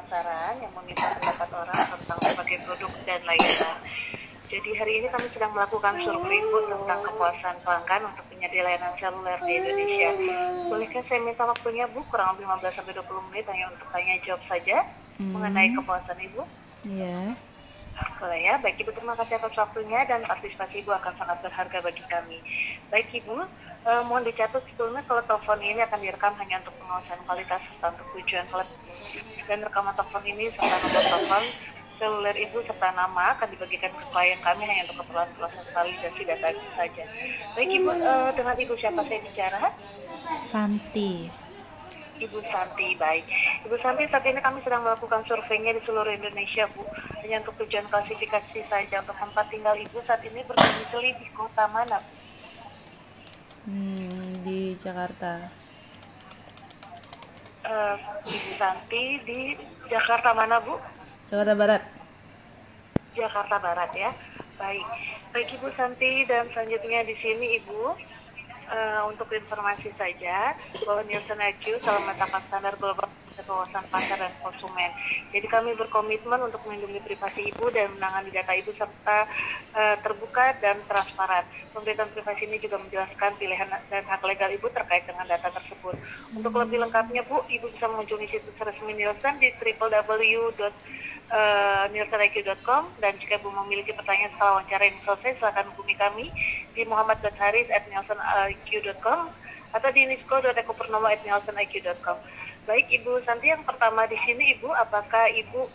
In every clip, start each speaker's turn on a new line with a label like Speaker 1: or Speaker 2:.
Speaker 1: pemasaran yang meminta pendapat orang tentang berbagai produk dan lainnya. Jadi hari ini kami sedang melakukan survei Bu tentang kepuasan pelanggan untuk penyedia layanan seluler di Indonesia. Bolehkah saya minta waktunya Bu, kurang lebih 15-20 menit hanya untuk tanya jawab saja mengenai kepuasan Ibu?
Speaker 2: Iya.
Speaker 1: Boleh ya, baik Ibu, terima kasih atas waktunya dan partisipasi Ibu akan sangat berharga bagi kami. Baik Ibu, mohon dicatat sebelumnya kalau telepon ini akan direkam hanya untuk pengawasan kualitas serta untuk tujuan kolektif, dan rekaman telepon ini serta nomor telepon seluler Ibu serta nama akan dibagikan ke klien kami hanya untuk keperluan proses validasi data itu saja. Baik Ibu, dengan Ibu siapa saya bicara?
Speaker 2: Santi.
Speaker 1: Ibu Santi, baik. Ibu Santi, saat ini kami sedang melakukan surveinya di seluruh Indonesia, Bu. Hanya untuk tujuan klasifikasi saja. Untuk tempat tinggal Ibu saat ini berdomisili di kota mana?
Speaker 2: Di Jakarta.
Speaker 1: Ibu Santi di Jakarta mana, Bu?
Speaker 2: Jakarta Barat.
Speaker 1: Jakarta Barat ya. Baik. Baik Ibu Santi, dan selanjutnya di sini Ibu, untuk informasi saja bahwa Nielsen IQ telah menetapkan standar global kawasan pasar dan konsumen. Jadi kami berkomitmen untuk melindungi privasi Ibu dan menangani data Ibu serta terbuka dan transparan. Pemberitaan privasi ini juga menjelaskan pilihan dan hak legal Ibu terkait dengan data tersebut. Untuk lebih lengkapnya Bu, Ibu bisa mengunjungi situs resmi Nielsen di www.nielseniq.com, dan jika Ibu memiliki pertanyaan setelah wawancara ini selesai, silakan hubungi kami di muhammad.haris@nielseniq.com atau di nisko.ekopurnomo@nielseniq.com. Baik Ibu Santi, yang pertama di sini Ibu, apakah Ibu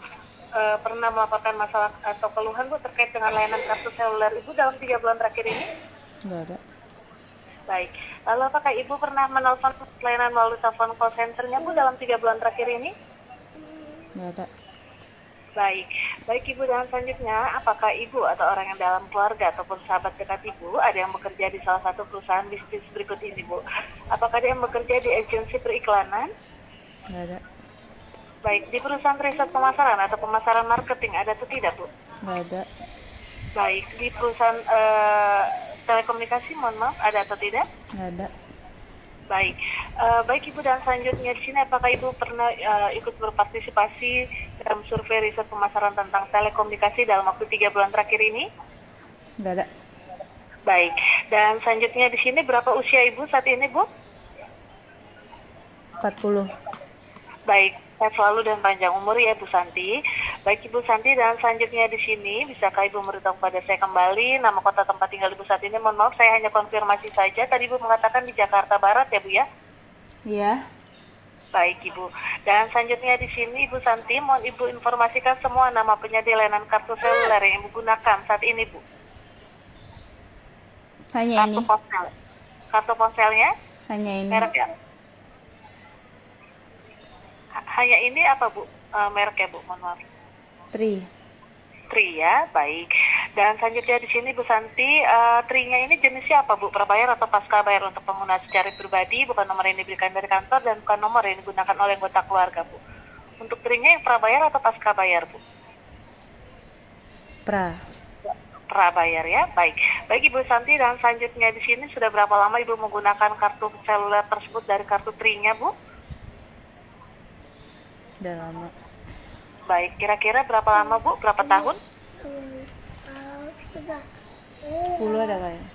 Speaker 1: pernah melaporkan masalah atau keluhan Bu terkait dengan layanan kartu seluler Ibu dalam 3 bulan terakhir ini?
Speaker 2: Nggak ada.
Speaker 1: Baik. Lalu apakah Ibu pernah menelpon layanan melalui telepon call center-nya Bu dalam 3 bulan terakhir ini?
Speaker 2: Nggak ada.
Speaker 1: Baik. Baik Ibu, dan selanjutnya apakah Ibu atau orang yang dalam keluarga ataupun sahabat dekat Ibu ada yang bekerja di salah satu perusahaan bisnis berikut ini Bu? Apakah dia yang bekerja di agensi periklanan?
Speaker 2: Nggak ada.
Speaker 1: Baik, di perusahaan riset pemasaran atau pemasaran marketing ada atau tidak Bu?
Speaker 2: Nggak ada.
Speaker 1: Baik, di perusahaan telekomunikasi, mohon maaf, ada atau tidak?
Speaker 2: Nggak ada.
Speaker 1: Baik, baik Ibu, dan selanjutnya di sini apakah Ibu pernah ikut berpartisipasi dalam survei riset pemasaran tentang telekomunikasi dalam waktu 3 bulan terakhir ini?
Speaker 2: Nggak ada.
Speaker 1: Baik, dan selanjutnya di sini berapa usia Ibu saat ini Bu?
Speaker 2: 40.
Speaker 1: Baik, sehat selalu dan panjang umur ya Bu Santi. Baik Ibu Santi, dan selanjutnya di sini bisakah Ibu memberitahu kepada saya kembali nama kota tempat tinggal Ibu saat ini? Mohon maaf, saya hanya konfirmasi saja. Tadi Ibu mengatakan di Jakarta Barat ya Bu ya?
Speaker 2: Iya.
Speaker 1: Baik Ibu. Dan selanjutnya di sini Ibu Santi, mohon Ibu informasikan semua nama penyedia layanan kartu seluler yang Ibu gunakan saat ini Bu.
Speaker 2: Hanya
Speaker 1: Kartu
Speaker 2: ini.
Speaker 1: ponsel. Kartu ponselnya?
Speaker 2: Hanya ini.
Speaker 1: Merek ya? Hanya ini apa Bu? Mereknya Bu, mohon maaf.
Speaker 2: Tri.
Speaker 1: Tri ya, baik. Dan selanjutnya di sini Bu Santi, Tri-nya ini jenisnya apa Bu? Prabayar atau pasca bayar untuk pengguna secara pribadi, bukan nomor yang diberikan dari kantor dan bukan nomor yang digunakan oleh anggota keluarga Bu. Untuk Tri-nya yang prabayar atau pasca bayar Bu? Prabayar ya, baik. Baik Ibu Santi, dan selanjutnya di sini sudah berapa lama Ibu menggunakan kartu seluler tersebut dari kartu Tri-nya Bu?
Speaker 2: Udah lama.
Speaker 1: Baik, kira-kira berapa lama Bu? Berapa tahun?
Speaker 2: 10 ada kayaknya.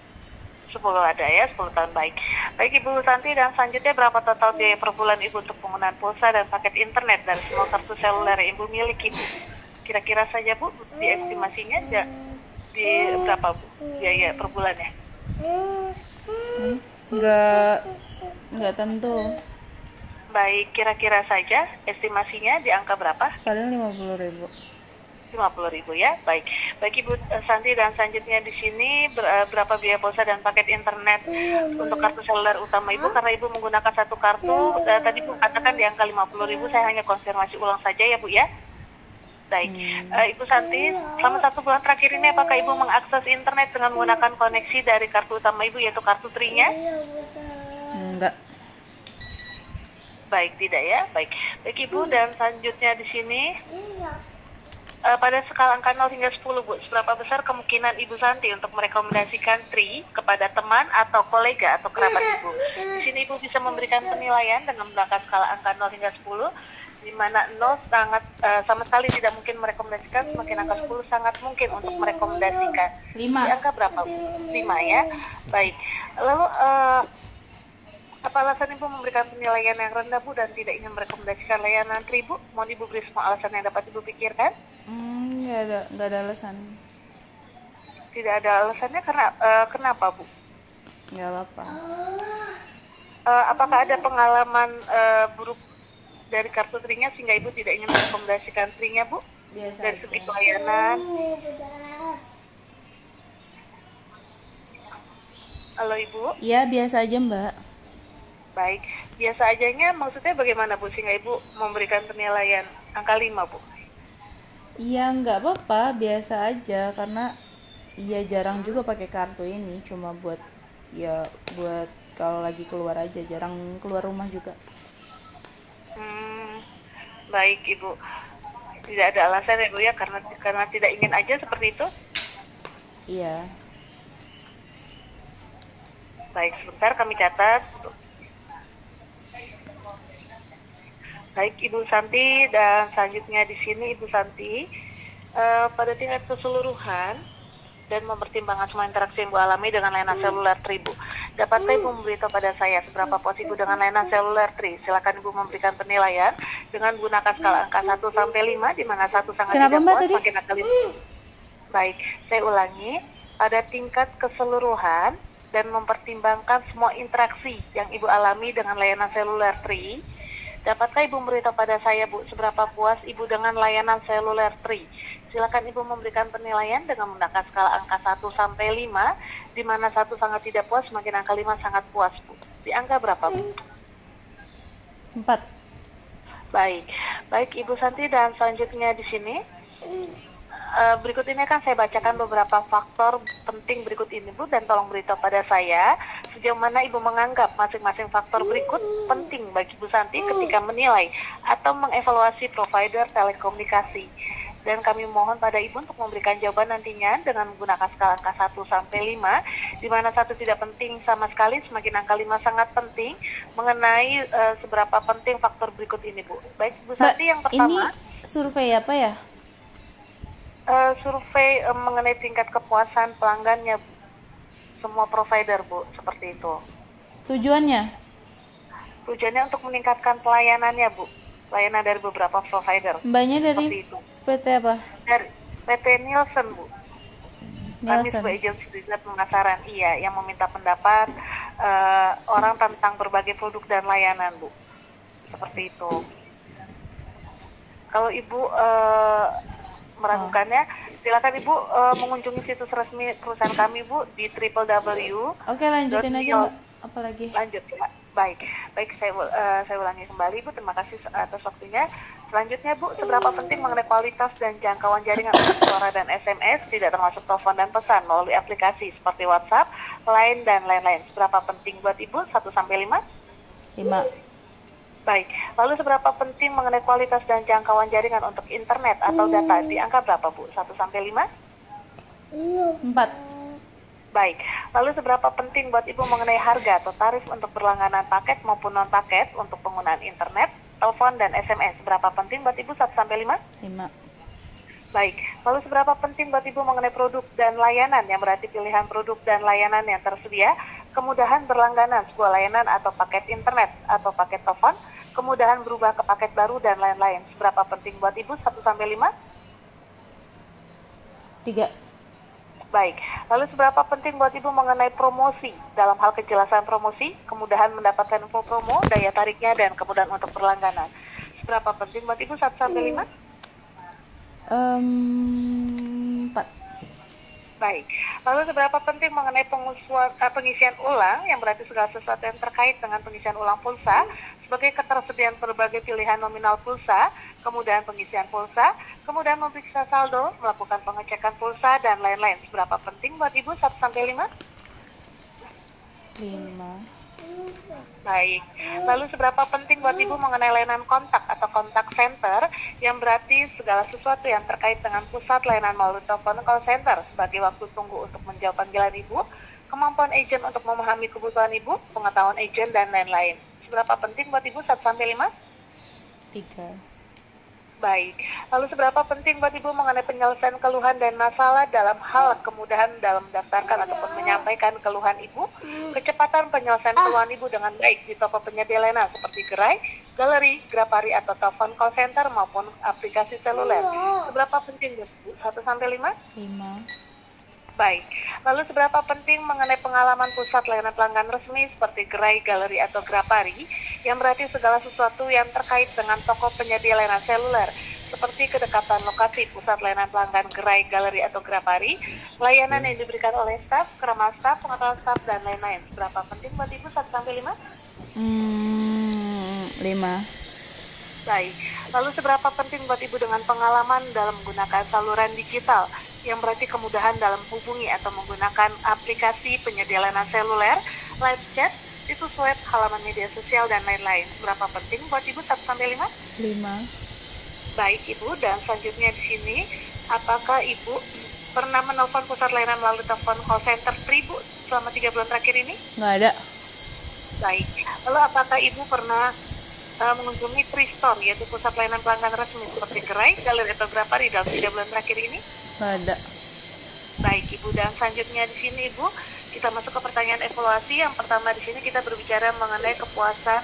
Speaker 1: 10 ada ya, 10 tahun, baik. Baik Ibu Santi, dan selanjutnya berapa total biaya per bulan Ibu untuk penggunaan pulsa dan paket internet dari semua kartu seluler yang Ibu miliki Bu? Kira-kira saja Bu, diestimasinya di berapa Bu biaya per bulan ya?
Speaker 2: Nggak tentu.
Speaker 1: Baik, kira-kira saja estimasinya di angka berapa?
Speaker 2: Paling 50.000.
Speaker 1: 50.000 ya, baik. Baik Ibu Santi, dan selanjutnya di sini berapa biaya pulsa dan paket internet untuk kartu seluler utama Ibu? Karena Ibu menggunakan satu kartu, tadi Bu katakan di angka 50.000, saya hanya konfirmasi ulang saja ya Bu ya. Baik, Ibu Santi, selama 1 bulan terakhir ini apakah Ibu mengakses internet dengan menggunakan koneksi dari kartu utama Ibu, yaitu kartu Tri-nya?
Speaker 2: Enggak.
Speaker 1: Baik, tidak ya, baik. Baik Ibu, dan selanjutnya di sini pada skala angka 0 hingga 10 Bu, seberapa besar kemungkinan Ibu Santi untuk merekomendasikan Tri kepada teman atau kolega atau kerabat Ibu? Di sini Ibu bisa memberikan penilaian dengan menggunakan skala angka 0 hingga 10. di mana 0 sangat sama sekali tidak mungkin merekomendasikan, semakin angka 10 sangat mungkin untuk merekomendasikan.
Speaker 2: 5.
Speaker 1: Di angka berapa Bu? 5 ya. Baik. Lalu apa alasan Ibu memberikan penilaian yang rendah Bu dan tidak ingin merekomendasikan layanan Tri Bu? Mohon Ibu beri semua alasan yang dapat Ibu pikirkan.
Speaker 2: Nggak ada alasan.
Speaker 1: Tidak ada alasannya karena kenapa Bu?
Speaker 2: Nggak apa-apa.
Speaker 1: Apakah ada pengalaman buruk dari kartu Trinya sehingga Ibu tidak ingin merekomendasikan Trinya Bu?
Speaker 2: Biasa
Speaker 1: Dari
Speaker 2: aja.
Speaker 1: segi pelayanan. Halo Ibu.
Speaker 2: Iya, biasa aja Mbak.
Speaker 1: Baik, biasa ajanya maksudnya bagaimana Bu sehingga Ibu memberikan penilaian angka 5 Bu?
Speaker 2: Iya, nggak apa-apa, biasa aja karena iya jarang juga pakai kartu ini, cuma buat kalau lagi keluar aja, jarang keluar rumah juga.
Speaker 1: Baik Ibu, tidak ada alasan ya Bu ya karena tidak ingin aja seperti itu?
Speaker 2: Iya.
Speaker 1: Baik, sebentar kami catat. Baik Ibu Santi, dan selanjutnya di sini Ibu Santi pada tingkat keseluruhan dan mempertimbangkan semua interaksi yang Ibu alami dengan layanan seluler Tri Bu. Dapatkah Ibu memberitahu pada saya seberapa puas Ibu dengan layanan seluler Tri? Silakan Ibu memberikan penilaian dengan menggunakan skala angka 1 sampai 5 di mana 1 sangat
Speaker 2: Kenapa,
Speaker 1: tidak
Speaker 2: Mbak,
Speaker 1: puas,
Speaker 2: tadi?
Speaker 1: makin angka 5. Baik, saya ulangi. Pada tingkat keseluruhan dan mempertimbangkan semua interaksi yang Ibu alami dengan layanan seluler Tri, dapatkah Ibu memberitahu pada saya Bu seberapa puas Ibu dengan layanan seluler Tri? Silakan Ibu memberikan penilaian dengan menggunakan skala angka 1 sampai 5 di mana 1 sangat tidak puas, makin angka 5 sangat puas Bu. Di angka berapa Bu?
Speaker 2: 4.
Speaker 1: Baik Ibu Santi, dan selanjutnya di sini berikut ini akan saya bacakan beberapa faktor penting berikut ini Bu, dan tolong beritahu pada saya sejauh mana Ibu menganggap masing-masing faktor berikut penting bagi Ibu Santi ketika menilai atau mengevaluasi provider telekomunikasi. Dan kami mohon pada Ibu untuk memberikan jawaban nantinya dengan menggunakan skala angka 1 sampai 5, di mana 1 tidak penting sama sekali, semakin angka 5 sangat penting, mengenai seberapa penting faktor berikut ini Bu. Baik Bu Santi, yang pertama.
Speaker 2: Ini survei apa ya?
Speaker 1: Survei mengenai tingkat kepuasan pelanggannya Bu. Semua provider Bu, seperti itu.
Speaker 2: Tujuannya?
Speaker 1: Tujuannya untuk meningkatkan pelayanannya Bu. Pelayanan dari beberapa provider.
Speaker 2: Mbaknya dari
Speaker 1: Seperti itu.
Speaker 2: PT apa?
Speaker 1: Dari PT Nielsen Bu. Kami
Speaker 2: Nielsen.
Speaker 1: sebagai agensi riset pemasaran, iya, yang meminta pendapat orang tentang berbagai produk dan layanan Bu. Seperti itu. Kalau Ibu meragukannya, silakan Ibu mengunjungi situs resmi perusahaan kami Bu di www.
Speaker 2: Oke, lanjutin aja Mbak. Apalagi?
Speaker 1: Lanjut ya. Baik, saya ulangi kembali Bu. Terima kasih atas waktunya. Selanjutnya Bu, seberapa penting mengenai kualitas dan jangkauan jaringan untuk suara dan SMS, tidak termasuk telepon dan pesan melalui aplikasi seperti WhatsApp, Line, dan lain-lain. Seberapa penting buat Ibu? 1 sampai 5?
Speaker 2: 5.
Speaker 1: Baik, lalu seberapa penting mengenai kualitas dan jangkauan jaringan untuk internet atau data? Di angka berapa Bu? 1 sampai 5?
Speaker 2: 4.
Speaker 1: Baik, lalu seberapa penting buat Ibu mengenai harga atau tarif untuk berlangganan paket maupun non-paket untuk penggunaan internet, telepon, dan SMS? Seberapa penting buat Ibu? 1 sampai 5?
Speaker 2: 5.
Speaker 1: Baik, lalu seberapa penting buat Ibu mengenai produk dan layanan, yang berarti pilihan produk dan layanan yang tersedia, kemudahan berlangganan sebuah layanan atau paket internet atau paket telepon, kemudahan berubah ke paket baru, dan lain-lain. Seberapa penting buat Ibu? 1 sampai 5?
Speaker 2: 3.
Speaker 1: Baik, lalu seberapa penting buat Ibu mengenai promosi dalam hal kejelasan promosi, kemudahan mendapatkan info promo, daya tariknya, dan kemudahan untuk berlangganan? Seberapa penting buat Ibu? 1 sampai 5?
Speaker 2: 4.
Speaker 1: Baik, lalu seberapa penting mengenai pengisian ulang, yang berarti segala sesuatu yang terkait dengan pengisian ulang pulsa, sebagai ketersediaan berbagai pilihan nominal pulsa, kemudahan pengisian pulsa, kemudahan memeriksa saldo, melakukan pengecekan pulsa, dan lain-lain. Seberapa penting buat Ibu? 1 sampai 5?
Speaker 2: 5.
Speaker 1: Baik, lalu seberapa penting buat Ibu mengenai layanan kontak atau kontak center, yang berarti segala sesuatu yang terkait dengan pusat layanan melalui telepon call center sebagai waktu tunggu untuk menjawab panggilan Ibu, kemampuan agen untuk memahami kebutuhan Ibu, pengetahuan agen, dan lain-lain. Seberapa penting buat Ibu? 1 sampai 5?
Speaker 2: 3.
Speaker 1: Baik. Lalu seberapa penting buat Ibu mengenai penyelesaian keluhan dan masalah dalam hal kemudahan dalam mendaftarkan ataupun menyampaikan keluhan Ibu, kecepatan penyelesaian keluhan Ibu dengan baik di toko penyedia layanan seperti gerai, galeri, grapari atau telepon call center maupun aplikasi seluler. Seberapa penting buat Ibu? 1 sampai 5?
Speaker 2: 5.
Speaker 1: Baik. Lalu seberapa penting mengenai pengalaman pusat layanan pelanggan resmi seperti gerai, galeri, atau grapari, yang berarti segala sesuatu yang terkait dengan toko penyedia layanan seluler, seperti kedekatan lokasi pusat layanan pelanggan gerai, galeri, atau grapari, layanan yang diberikan oleh staf, keramah staf, pengetahuan staf, dan lain-lain. Seberapa penting buat Ibu? 1 sampai 5?
Speaker 2: 5.
Speaker 1: Baik. Lalu seberapa penting buat Ibu dengan pengalaman dalam menggunakan saluran digital, yang berarti kemudahan dalam hubungi atau menggunakan aplikasi penyedia layanan seluler, live chat, situs web, halaman media sosial, dan lain-lain. Berapa penting buat Ibu? 1 sampai 5?
Speaker 2: 5.
Speaker 1: Baik Ibu, dan selanjutnya di sini, apakah Ibu pernah menelpon pusat layanan melalui telepon call center free Bu selama 3 bulan terakhir ini?
Speaker 2: Nggak ada.
Speaker 1: Baik. Lalu apakah Ibu pernah mengunjungi free store, yaitu pusat layanan pelanggan resmi seperti gerai, galeri, atau grapari dalam 3 bulan terakhir ini?
Speaker 2: Nggak ada.
Speaker 1: Baik Ibu, dan selanjutnya di sini Ibu, kita masuk ke pertanyaan evaluasi. Yang pertama di sini kita berbicara mengenai kepuasan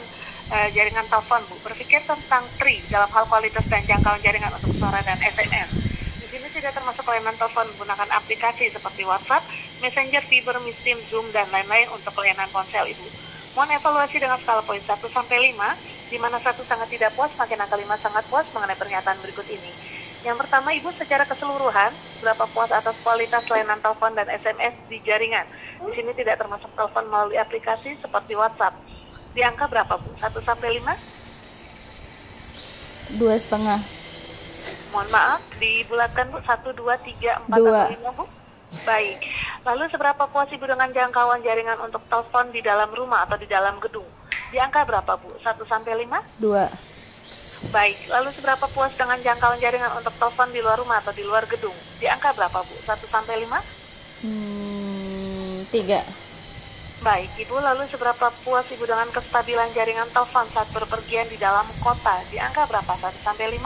Speaker 1: jaringan telepon Bu. Berpikir tentang TRI dalam hal kualitas dan jangkauan jaringan untuk suara dan SMS. Di sini tidak termasuk layanan telepon menggunakan aplikasi seperti WhatsApp, Messenger, Viber, Mistim, Zoom, dan lain-lain untuk layanan ponsel Ibu. Mohon evaluasi dengan skala poin 1 sampai 5, di mana 1 sangat tidak puas, makin angka 5 sangat puas mengenai pernyataan berikut ini. Yang pertama, Ibu secara keseluruhan, berapa puas atas kualitas layanan telepon dan SMS di jaringan. Di sini tidak termasuk telepon melalui aplikasi seperti WhatsApp. Di angka berapa Bu? 1 sampai 5?
Speaker 2: 2,5.
Speaker 1: Mohon maaf, dibulatkan Bu, 1, 2, 3, 4,
Speaker 2: 2.
Speaker 1: atau 5 Bu? Baik. Lalu seberapa puas Ibu dengan jangkauan jaringan untuk telepon di dalam rumah atau di dalam gedung? Di angka berapa Bu? 1 sampai 5?
Speaker 2: 2.
Speaker 1: Baik. Lalu seberapa puas dengan jangkauan jaringan untuk telepon di luar rumah atau di luar gedung? Di angka berapa Bu? 1 sampai 5?
Speaker 2: 3.
Speaker 1: Baik Ibu, lalu seberapa puas Ibu dengan kestabilan jaringan telepon saat berpergian di dalam kota? Di angka berapa? 1 sampai 5?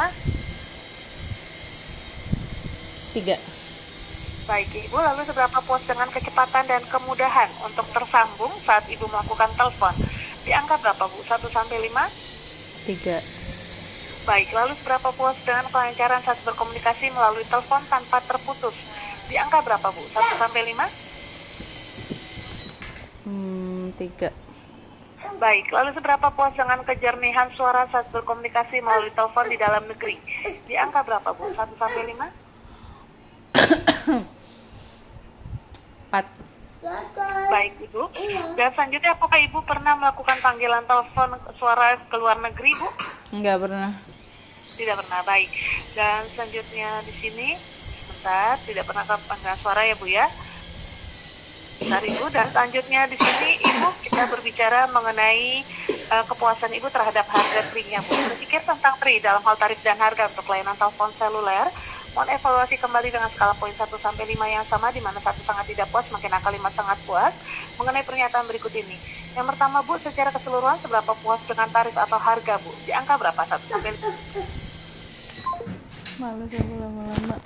Speaker 2: 3.
Speaker 1: Baik Ibu, lalu seberapa puas dengan kecepatan dan kemudahan untuk tersambung saat Ibu melakukan telepon? Di angka berapa Bu? 1 sampai 5?
Speaker 2: 3.
Speaker 1: Baik, lalu seberapa puas dengan kelancaran saat berkomunikasi melalui telepon tanpa terputus? Di angka berapa Bu? 1 sampai 5?
Speaker 2: 3.
Speaker 1: Baik, lalu seberapa puas dengan kejernihan suara saat berkomunikasi melalui telepon di dalam negeri? Di angka berapa Bu? 1 sampai 5?
Speaker 2: 4.
Speaker 1: Baik Ibu. Dan selanjutnya, apakah Ibu pernah melakukan panggilan telepon suara ke luar negeri Bu?
Speaker 2: Nggak pernah.
Speaker 1: Tidak pernah. Baik. Dan selanjutnya di sini, sebentar, tidak pernah ke panggilan suara ya Bu ya. Bentar Ibu. Dan selanjutnya di sini Ibu, kita berbicara mengenai kepuasan Ibu terhadap harga TRI-nya Bu. Berpikir tentang TRI dalam hal tarif dan harga untuk layanan telepon seluler. Mohon evaluasi kembali dengan skala poin 1 sampai 5 yang sama, di mana 1 sangat tidak puas, makin angka 5 sangat puas, mengenai pernyataan berikut ini. Yang pertama Bu, secara keseluruhan seberapa puas dengan tarif atau harga Bu? Di angka berapa? 1 sampai 5?
Speaker 2: Males aku lama-lama.